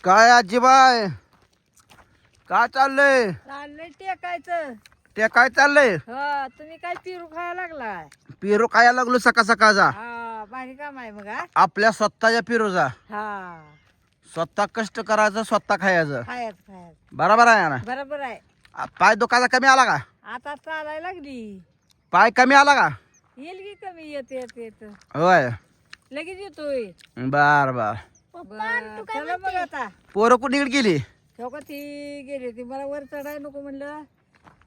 काय आजीबाई काय चाललंय? चाललंय टेकायचं. ते काय चाललंय? हा तुम्ही काय पिरू खायला लागलाय? पेरू खायला लागलो सकाळ सकाळचा. हा भारी काम आहे मग हा? आपल्या स्वतःच्या पेरूचा हा स्वतः कष्ट करायचं स्वतः खायचं. खायच बरोबर आहे ना? बरोबर आहे. पाय दुखायचा कमी आला का? आता चालायला लागली. पाय कमी आला का? येईल की कमी येत होय लगेच येतोय. बर बर. बरं, चला मग आता पोरं कुठे गेली? ठेवका ती गेली ती मला वर चढाय नको म्हणलं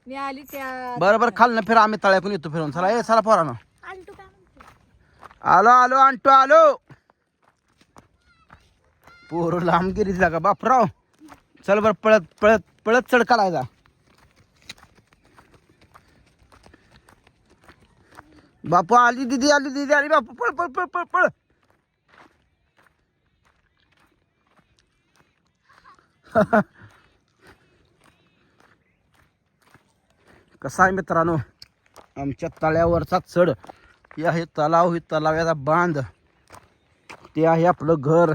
मी आली त्या बरोबर खाल फिर आम्ही तळ्याकून येतो फिरून. चला ये चला पोरानं. आलो आलो आणतो आलो. पोरं लांब गेली का बापराव. चल बर पळत पळत पळत चढ काढायचा. बापू आली दीदी आली बापू पळ पळ पळ पळ पळ. कसा आहे मित्रांनो आमच्या तळ्यावरचा चढ. हे आहे तलाव, ही तलाव्याचा बांध, ते आहे आपलं घर,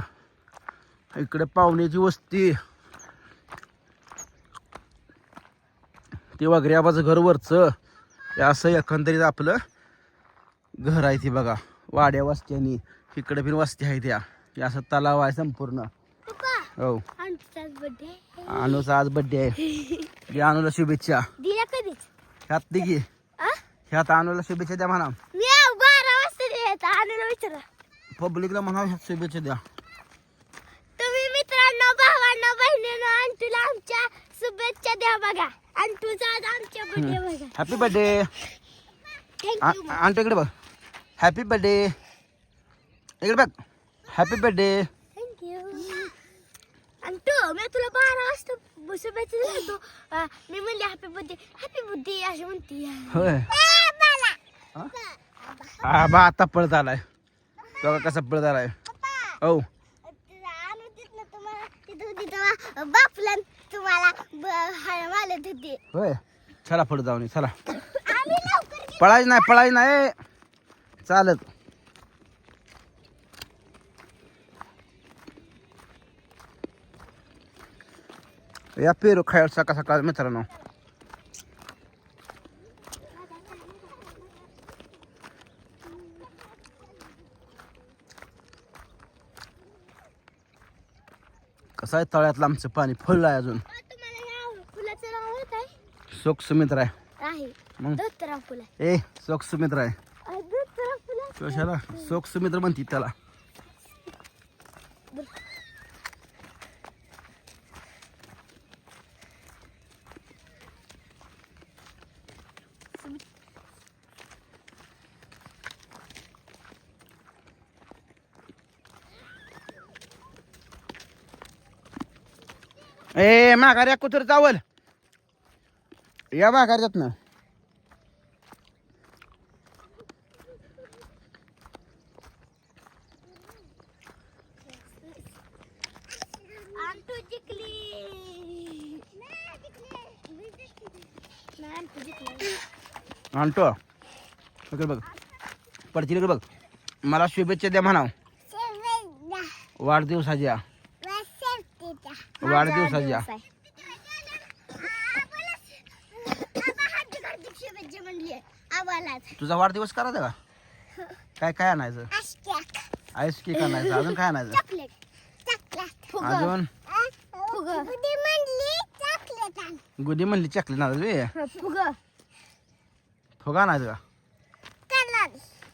इकडे पाहुण्याची वस्ती, ते वगैरेबाचं घर वरचं. हे असं एकंदरीत आपलं घर आहे. ती बघा वाड्या वस्त्यानी इकडे पण वस्ती आहे त्या. हे असं तलाव आहे संपूर्ण. हो अनुचा आज बड्डे आहे. दे अनुला शुभेच्छा. दिल्या कधीच ह्यात दिगी ह्यात अनुला शुभेच्छा द्या म्हणा. मी 12 वाजता द्यायचा आणून विचारा. पब्लिकला म्हणा ह्यात शुभेच्छा द्या. तुम्ही मित्रांनो भावांनो बहिणींनो आंटीला आमच्या शुभेच्छा द्या बघा. आंटूचा आज आमच्या बर्थडे बघा. Happy birthday. थँक्यू आंटी इकडे बघ. Happy birthday. इकडे बघ. Happy birthday. थँक्यू आंटू मी तुला 12 वाजता शुभेच्छा देतो. मी म्हणले हॅपी बर्थडे अशी म्हणते. होय बा आता पळत आलाय बघा कसा पळत आलाय. हो बापला तुम्हाला मालत होते. होय चला पुढे जाऊन चला. पळायच नाही चालत. या पेरू खायला सकाळ सकाळ मित्रांनो. कसं आहे तळ्यातलं आमचं पाणी फुललं आहे अजून. तुम्हाला फुलाचं नाव माहित आहे? शोक सुमित्र आहे. आहे मग धोतराव फुल. ए शोक सुमित्र आहे. धोतराव फुल कशाला शोक सुमित्र म्हणते त्याला. ए माघाऱ्या कुठं चावल या माघाऱ्यात ना. आंटू जिंकली. नाही आंटू जिंकली. आणतो इकडे बघ. पडतील इकडे बघ. मला शुभेच्छा द्या म्हणाव वाढदिवसाच्या. वाढदिवसाच्या तुझा वाढदिवस करायचा का? काय काय आणायचं? आईस केक आणायचं. अजून काय आणायचं? अजून गुदी म्हणली चॉकलेट आणायचं. फुगा आणायचं का?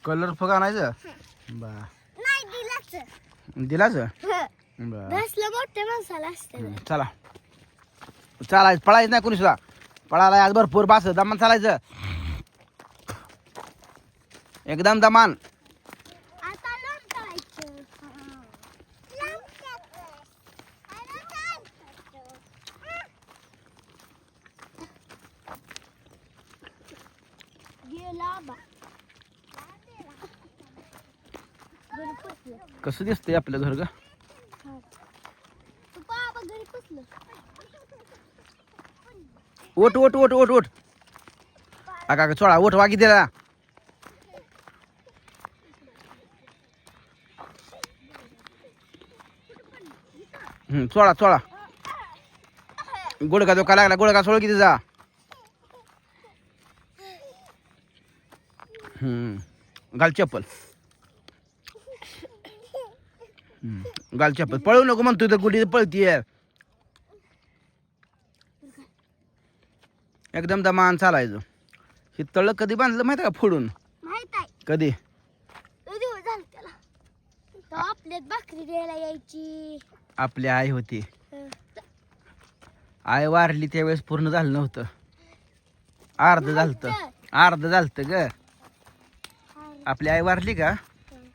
कलर फुगा आणायचं. बा दिलाच मोठ्या माणसाला असते. चला चालायचं पळायचं नाही कोणी सुद्धा. पळायला आज भरपूर बास दमान चालायचं एकदम दमान. आता लांब करायचं. गेला बा. कसं दिसतंय आपलं घर ग. बाबा घरी पुसलं. ओट ओट ओट ओट ओट का चोळा ओट वागी दिला. चोळा चोळा. गुडघा धोका लागला, गुडघा सोळ किती जा. घाल चप्पल. घाल चप्पल. पळू नको म्हणतोय तर गुढी पळतीये. एकदम दमान चालायचं. हे तळ कधी बांधलं माहिती का फोडून? माहित आहे कधी? लय दिवस झाले त्याला. तो आपल्यात भाकरी द्यायला यायची. आपली आई होती. आई वारली त्यावेळेस पूर्ण झालं नव्हतं, अर्ध झालतं. अर्ध झालतं ग. आपली आई वारली का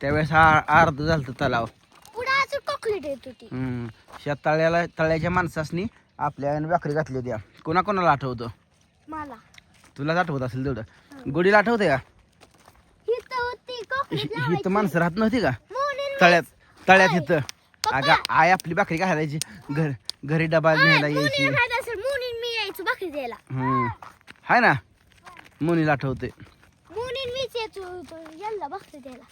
त्यावेळेस अर्ध झालतं तलाव. पुढे अजून चॉकलेट येत होती. शेत तळ्याच्या माणसासनी आपल्या आईने भाकरी घातली होत्या. कोणाकोणाला आठवतं? मला. तुलाच आठवत असेल तेवढं. गुढीला आठवते का? ही तर होती चॉकलेट ही तर माणसं राहत नव्हती का लावायची. तळ्यात इथं? अगं आई आपली भाकरी घालायची, घरी डबा न्यायला यायची. मुनीन मी यायचो भाकरी द्यायला. हाय ना, मुनीला आठवते. मुनीन मीच यायचो यांना भाकरी द्यायला.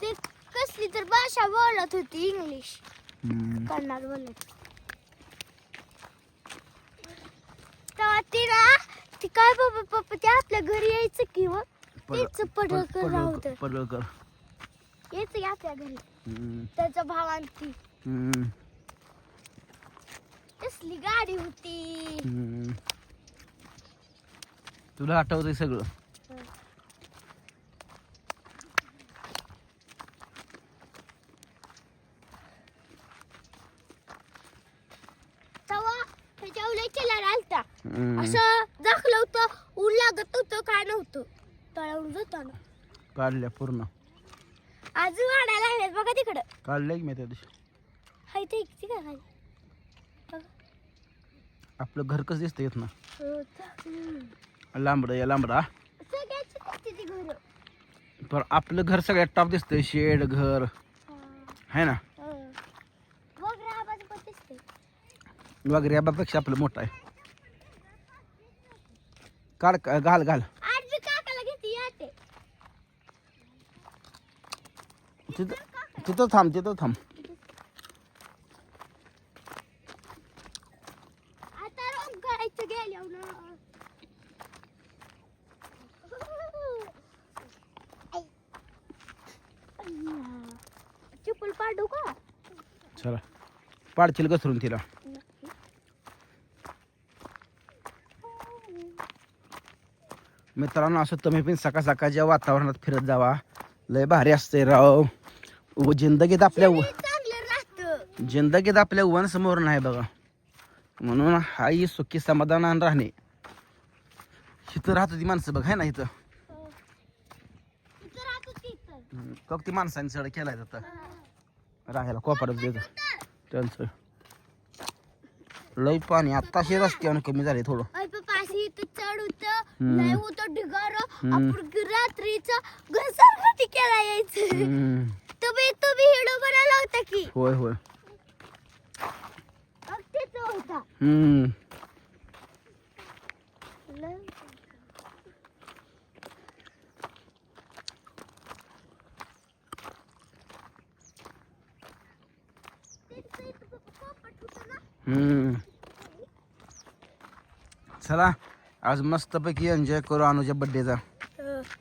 ते कसली तर भाषा बोलत होती, इंग्लिश कन्नड बोलत. तेव्हा ती काय पप्पा ते आपल्या घरी यायचं की मग तेच पडळकर राहत. पडळकर यायचं की आपल्या घरी. त्याचा भाव आणती. कसली गाडी होती. तुला आठवतंय सगळं? तेव्हा त्याच्या उलट आलता. असं दाखलं होतं, ऊन लागत होतं, काय नव्हतं. तळावून जाताना काढल्या पूर्ण. आज वाढायला लागलेत बघा तिकडं. काढल्या की मी त्या दिवशी. हाय ते किती काय खाली. आपलं घर कसं दिसतं येत ना, लांबडं या लांबडा. सगळ्याची दिसते ती घरं. पण आपलं घर सगळ्यात टॉप दिसतंय. शेड घर आहे ना, वगैरे आवाज पण दिसते. वगैरे याबापेक्षा आपलं मोठं आहे. काढ घाल घाल. आज बी काकाला घेते याटे. तिथं थांब, तिथं थांब. आता रंग करायचं गेल्यावर ना. चप्पल पाडू का? चला पाडशील घसरून तिला. मित्रांनो, असं तुम्ही पण सकाळ सकाळच्या वातावरणात फिरत जावा. लय भारी असते राव. जिंदगीत आपल्या चांगलं राहतं. जिंदगीत आपल्या वन समोर नाही बघा. म्हणून हाही सुखी समाधान राहणे. इथं राहत होती माणसं बघ, आहे ना इथं. फक्त माणसांनी सड केलाय जातं राहायला कोपाडत देत त्यांचं. लय पाणी आत्ताशी रस्त्यावर कमी झाले थोडं. पाशी चढ होत नाही होतं ढिगार. आपण रात्रीचं घसरघटी केला यायचं. तुम्ही हिडो बनायला होता की? होय होय. तेच होता. चला आज मस्तपैकी एन्जॉय करू अनुच्या बर्थडेचा.